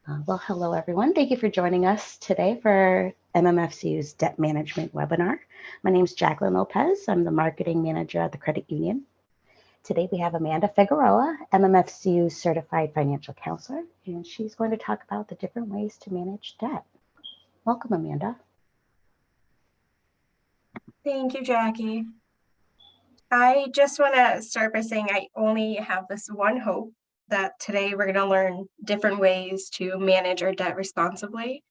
Well, hello everyone. Thank you for joining us today for MMFCU's Debt Management webinar. My name is Jacqueline Lopez. I'm the Marketing Manager at the Credit Union. Today we have Amanda Figueroa, MMFCU Certified Financial Counselor, and she's going to talk about the different ways to manage debt. Welcome, Amanda. Thank you, Jackie. I just want to start by saying I only have this one hope that today we're going to learn different ways to manage our debt responsibly.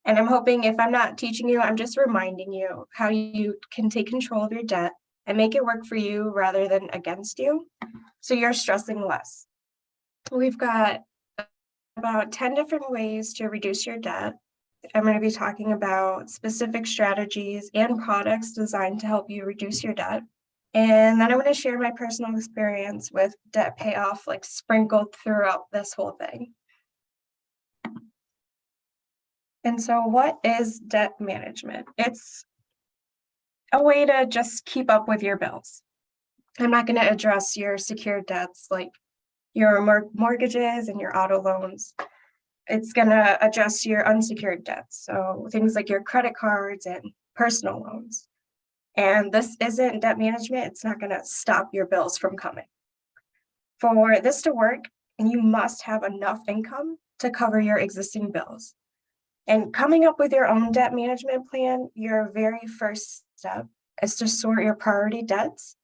And I'm hoping if I'm not teaching you, I'm just reminding you how you can take control of your debt and make it work for you rather than against you, so you're stressing less. We've got about 10 different ways to reduce your debt. I'm going to be talking about specific strategies and products designed to help you reduce your debt. And then I'm going to share my personal experience with debt payoff, like sprinkled throughout this whole thing. And so what is debt management? It's a way to just keep up with your bills. I'm not going to address your secured debts like your mortgages and your auto loans. It's going to address your unsecured debts. So things like your credit cards and personal loans. And this isn't debt management. It's not going to stop your bills from coming. For this to work, you must have enough income to cover your existing bills. And coming up with your own debt management plan, your very first step is to sort your priority debts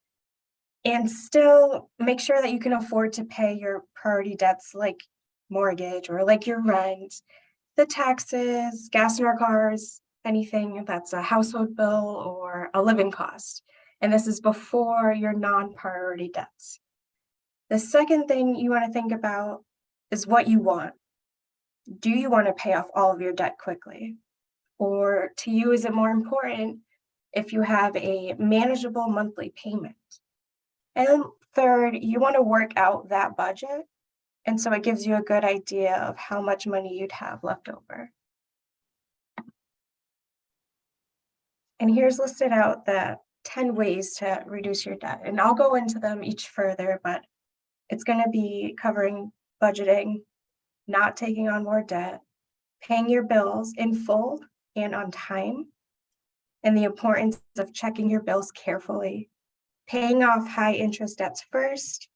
and still make sure that you can afford to pay your priority debts like mortgage or like your rent, the taxes, gas in our cars, anything that's a household bill or a living cost. And this is before your non-priority debts. The second thing you want to think about is what you want. Do you want to pay off all of your debt quickly? Or to you, is it more important if you have a manageable monthly payment? And third, you want to work out that budget. And so it gives you a good idea of how much money you'd have left over. And here's listed out the 10 ways to reduce your debt. And I'll go into them each further, but it's going to be covering budgeting, not taking on more debt, paying your bills in full and on time, and the importance of checking your bills carefully, paying off high interest debts first,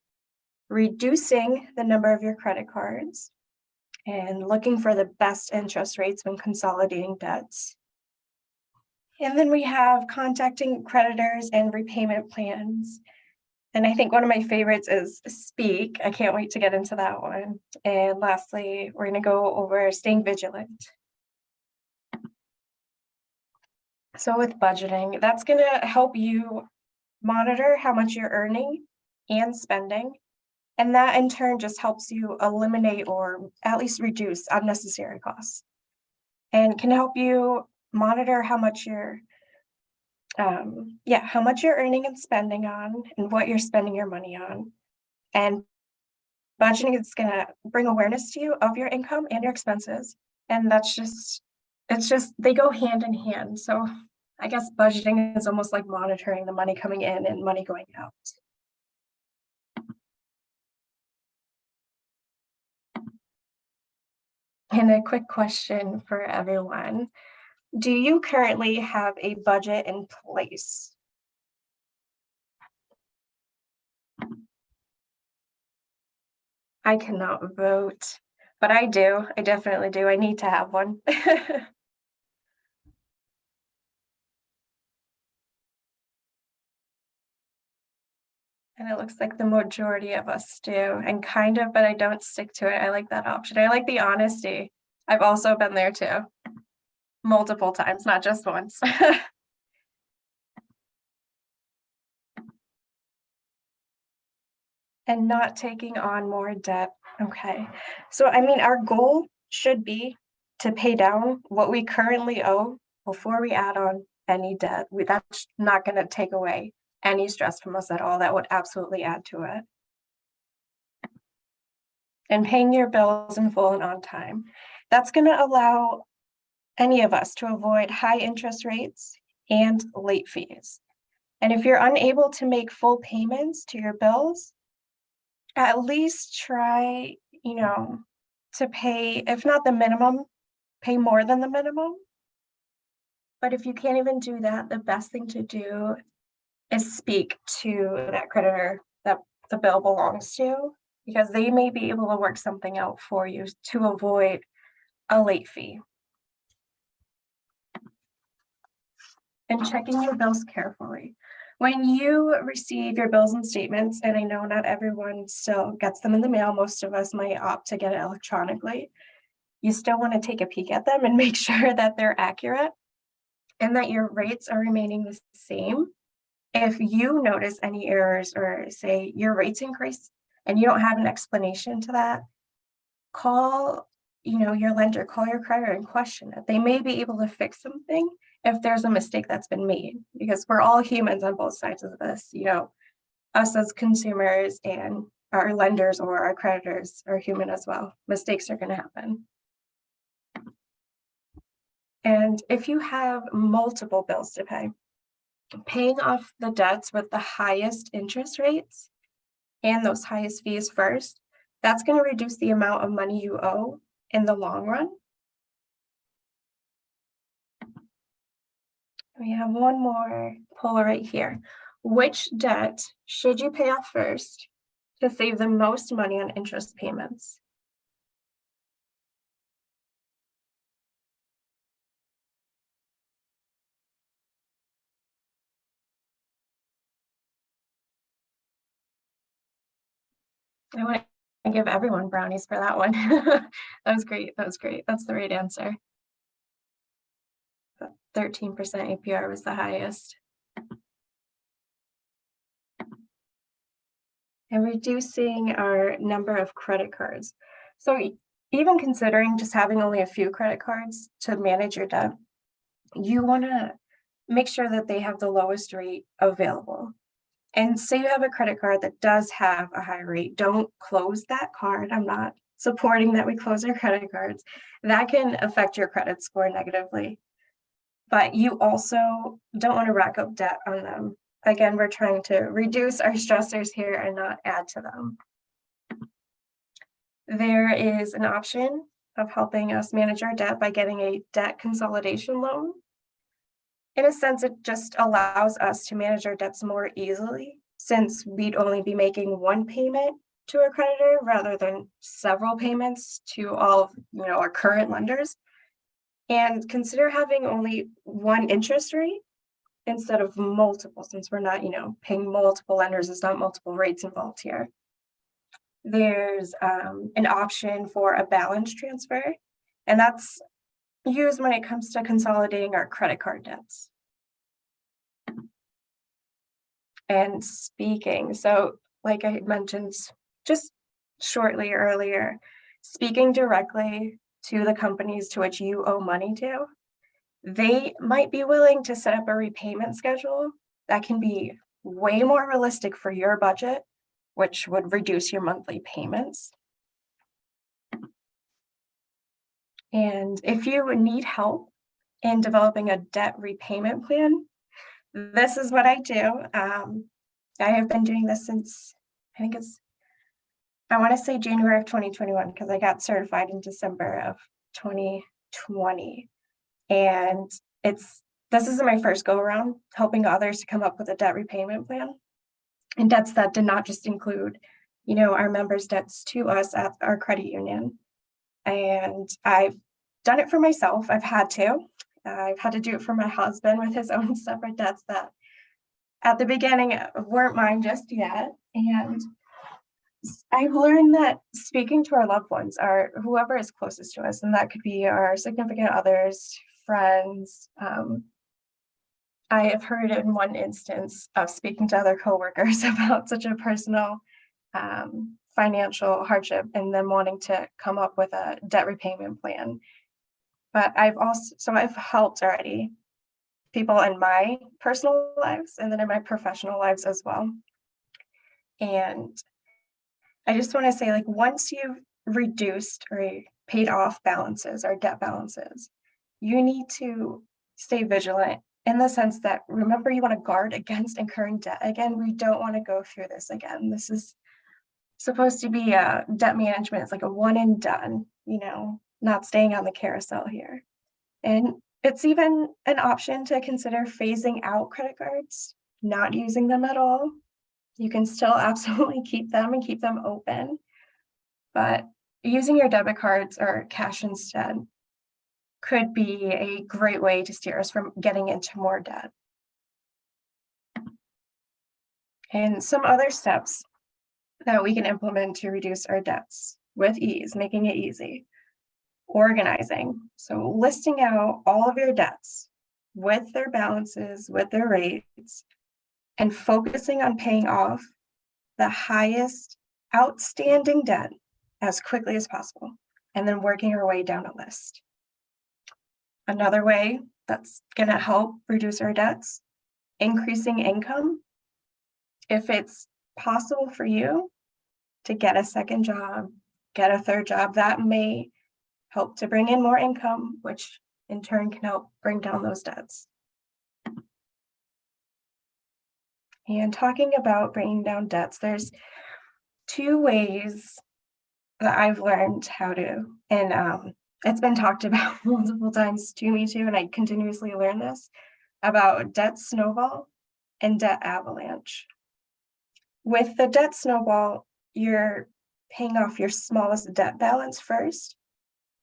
reducing the number of your credit cards, and looking for the best interest rates when consolidating debts. And then we have contacting creditors and repayment plans. And I think one of my favorites is Speak. I can't wait to get into that one. And lastly, we're going to go over staying vigilant. So with budgeting, that's going to help you monitor how much you're earning and spending. And that in turn just helps you eliminate or at least reduce unnecessary costs. And can help you monitor how much you're earning and spending on and what you're spending your money on. And budgeting is going to bring awareness to you of your income and your expenses. And they go hand in hand. So I guess budgeting is almost like monitoring the money coming in and money going out. And a quick question for everyone. Do you currently have a budget in place? I cannot vote, but I do. I definitely do. I need to have one. And it looks like the majority of us do, and kind of, but I don't stick to it. I like that option. I like the honesty. I've also been there too, multiple times, not just once. And not taking on more debt. Okay. So, I mean, our goal should be to pay down what we currently owe before we add on any debt. That's not going to take away any stress from us at all. That would absolutely add to it. And paying your bills in full and on time. That's going to allow any of us to avoid high interest rates and late fees. And if you're unable to make full payments to your bills, at least try, to pay, if not the minimum, pay more than the minimum. But if you can't even do that, the best thing to do is speak to that creditor that the bill belongs to, because they may be able to work something out for you to avoid a late fee. And checking your bills carefully. When you receive your bills and statements, and I know not everyone still gets them in the mail, most of us might opt to get it electronically. You still want to take a peek at them and make sure that they're accurate and that your rates are remaining the same. If you notice any errors or say your rates increase and you don't have an explanation to that, call your lender, call your creditor and question it. They may be able to fix something if there's a mistake that's been made, because we're all humans on both sides of this. Us as consumers and our lenders or our creditors are human as well. Mistakes are going to happen. And if you have multiple bills to pay, paying off the debts with the highest interest rates and those highest fees first, that's going to reduce the amount of money you owe in the long run. We have one more poll right here. Which debt should you pay off first to save the most money on interest payments? I want to give everyone brownies for that one. That was great. That was great. That's the right answer. 13% APR was the highest. And reducing our number of credit cards. So even considering just having only a few credit cards to manage your debt, you want to make sure that they have the lowest rate available. And say you have a credit card that does have a high rate, don't close that card. I'm not supporting that we close our credit cards. That can affect your credit score negatively. But you also don't want to rack up debt on them. Again, we're trying to reduce our stressors here and not add to them. There is an option of helping us manage our debt by getting a debt consolidation loan. In a sense, it just allows us to manage our debts more easily, since we'd only be making one payment to a creditor rather than several payments to all of our current lenders. And consider having only one interest rate instead of multiple, since we're not paying multiple lenders. There's not multiple rates involved here. There's an option for a balance transfer, and that's used when it comes to consolidating our credit card debts. And speaking, so like I mentioned just shortly earlier, speaking directly to the companies to which you owe money to, they might be willing to set up a repayment schedule that can be way more realistic for your budget, which would reduce your monthly payments. And if you need help in developing a debt repayment plan, this is what I do. I have been doing this since, I want to say January of 2021, because I got certified in December of 2020. And this is my first go around helping others to come up with a debt repayment plan. And debts that did not just include, our members' debts to us at our credit union. And I've done it for myself. I've had to do it for my husband with his own separate debts that at the beginning weren't mine just yet. And I've learned that speaking to our loved ones, or whoever is closest to us, and that could be our significant others, friends. I have heard in one instance of speaking to other coworkers about such a personal financial hardship and them wanting to come up with a debt repayment plan. But I've helped already people in my personal lives and then in my professional lives as well. And I just want to say, once you've reduced or paid off balances or debt balances, you need to stay vigilant in the sense that, remember, you want to guard against incurring debt again. We don't want to go through this again. This is supposed to be a debt management. It's like a one and done. not staying on the carousel here. And it's even an option to consider phasing out credit cards, not using them at all. You can still absolutely keep them and keep them open, but using your debit cards or cash instead could be a great way to steer us from getting into more debt. And some other steps that we can implement to reduce our debts with ease, making it easy. Organizing, so listing out all of your debts with their balances, with their rates, and focusing on paying off the highest outstanding debt as quickly as possible, and then working our way down a list. Another way that's going to help reduce our debts, increasing income. If it's possible for you to get a second job, get a third job, that may help to bring in more income, which in turn can help bring down those debts. And talking about bringing down debts, there's two ways that I've learned how to, and it's been talked about multiple times to me too, and I continuously learn this, about debt snowball and debt avalanche. With the debt snowball, you're paying off your smallest debt balance first,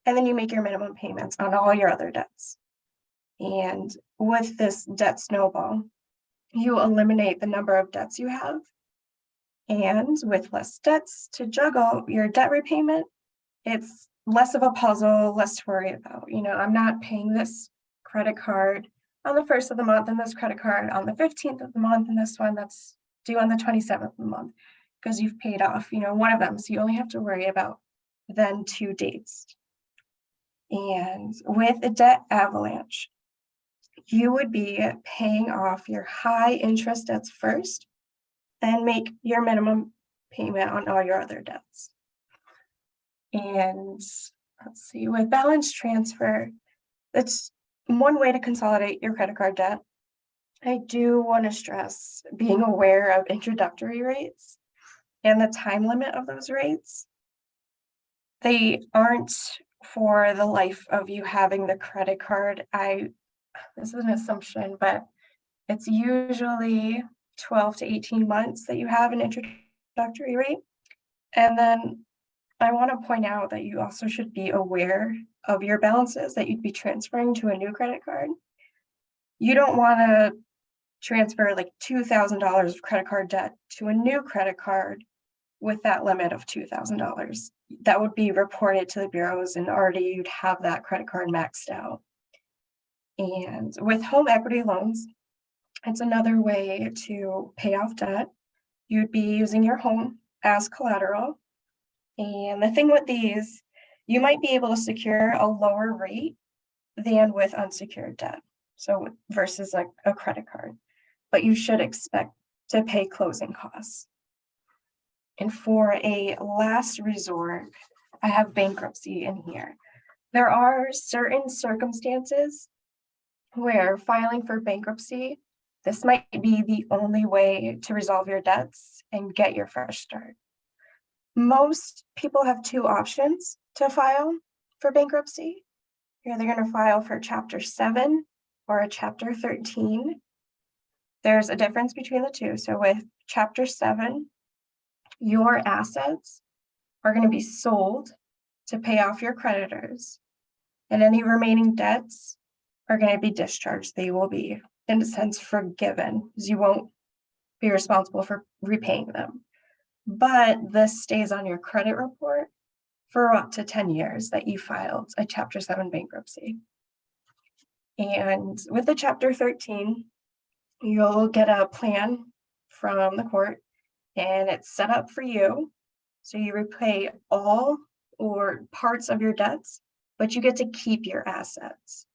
and then you make your minimum payments on all your other debts. And with this debt snowball, you eliminate the number of debts you have. And with less debts to juggle your debt repayment, it's less of a puzzle, less to worry about. I'm not paying this credit card on the 1st of the month and this credit card on the 15th of the month and this one that's due on the 27th of the month because you've paid off, one of them. So you only have to worry about then 2 dates. And with a debt avalanche, you would be paying off your high interest debts first, then make your minimum payment on all your other debts. And let's see, with balance transfer, that's one way to consolidate your credit card debt. I do want to stress being aware of introductory rates and the time limit of those rates. They aren't for the life of you having the credit card. This is an assumption, but it's usually 12 to 18 months that you have an introductory rate. And then I want to point out that you also should be aware of your balances that you'd be transferring to a new credit card. You don't want to transfer like $2,000 of credit card debt to a new credit card with that limit of $2,000. That would be reported to the bureaus and already you'd have that credit card maxed out. And with home equity loans, it's another way to pay off debt. You'd be using your home as collateral. And the thing with these, you might be able to secure a lower rate than with unsecured debt. So versus like a credit card, but you should expect to pay closing costs. And for a last resort, I have bankruptcy in here. There are certain circumstances where filing for bankruptcy, this might be the only way to resolve your debts and get your fresh start. Most people have 2 options to file for bankruptcy. You're either going to file for Chapter 7 or a Chapter 13. There's a difference between the two. So with Chapter 7, your assets are going to be sold to pay off your creditors, and any remaining debts are going to be discharged. They will be, in a sense, forgiven, because you won't be responsible for repaying them. But this stays on your credit report for up to 10 years that you filed a Chapter 7 bankruptcy. And with the Chapter 13, you'll get a plan from the court, and it's set up for you. So you repay all or parts of your debts, but you get to keep your assets.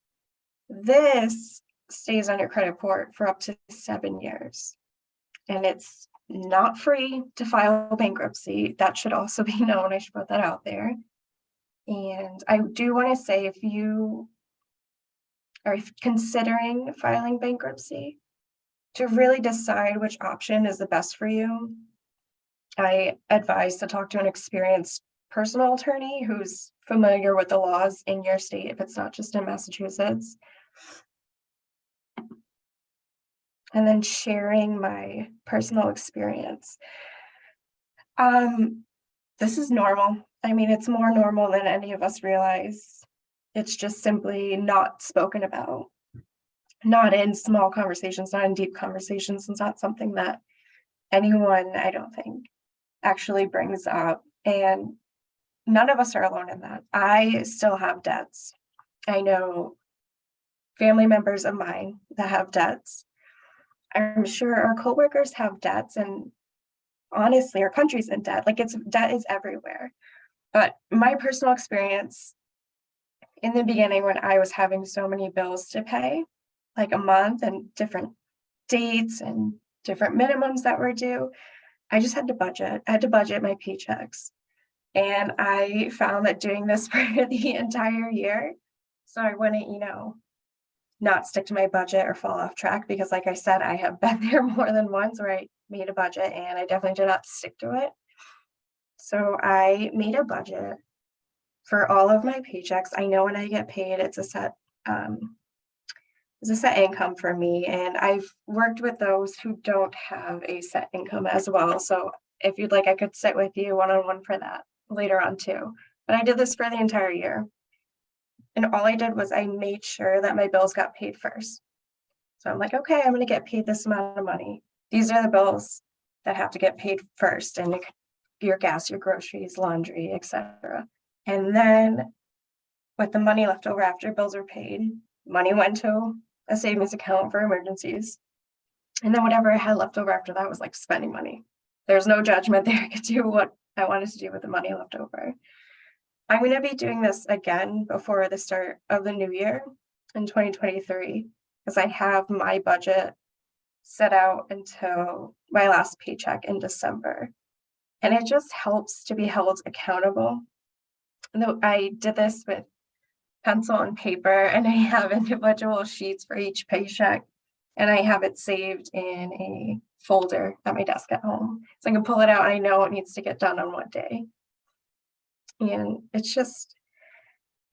This stays on your credit report for up to 7 years. And it's not free to file bankruptcy. That should also be known. I should put that out there. And I do want to say, if you are considering filing bankruptcy, to really decide which option is the best for you, I advise to talk to an experienced personal attorney who's familiar with the laws in your state if it's not just in Massachusetts. And then sharing my personal experience. This is normal. I mean, it's more normal than any of us realize. It's just simply not spoken about, not in small conversations, not in deep conversations. It's not something that anyone, I don't think, actually brings up. And none of us are alone in that. I still have debts. I know family members of mine that have debts. I'm sure our coworkers have debts, and honestly, our country's in debt. Like, debt is everywhere. But my personal experience in the beginning, when I was having so many bills to pay, like a month and different dates and different minimums that were due, I just had to budget. I had to budget my paychecks. And I found that doing this for the entire year, so I wouldn't, not stick to my budget or fall off track, because like I said, I have been there more than once where I made a budget and I definitely did not stick to it. So I made a budget for all of my paychecks. I know when I get paid, it's a set income for me. And I've worked with those who don't have a set income as well. So if you'd like, I could sit with you one-on-one for that later on too. But I did this for the entire year. And all I did was I made sure that my bills got paid first. So I'm like, okay, I'm going to get paid this amount of money. These are the bills that have to get paid first, and your gas, your groceries, laundry, etc. And then with the money left over after bills are paid, money went to a savings account for emergencies. And then whatever I had left over after that was like spending money. There's no judgment there. I could do what I wanted to do with the money left over. I'm going to be doing this again before the start of the new year in 2023, because I have my budget set out until my last paycheck in December. And it just helps to be held accountable. And I did this with pencil and paper, and I have individual sheets for each paycheck, and I have it saved in a folder at my desk at home. So I can pull it out and I know what needs to get done on what day. And it's just,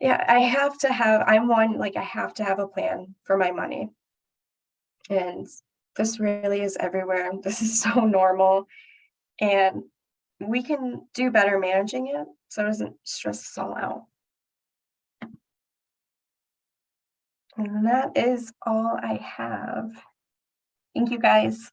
yeah, I have to have a plan for my money. And this really is everywhere. This is so normal. And we can do better managing it so it doesn't stress us all out. And that is all I have. Thank you guys.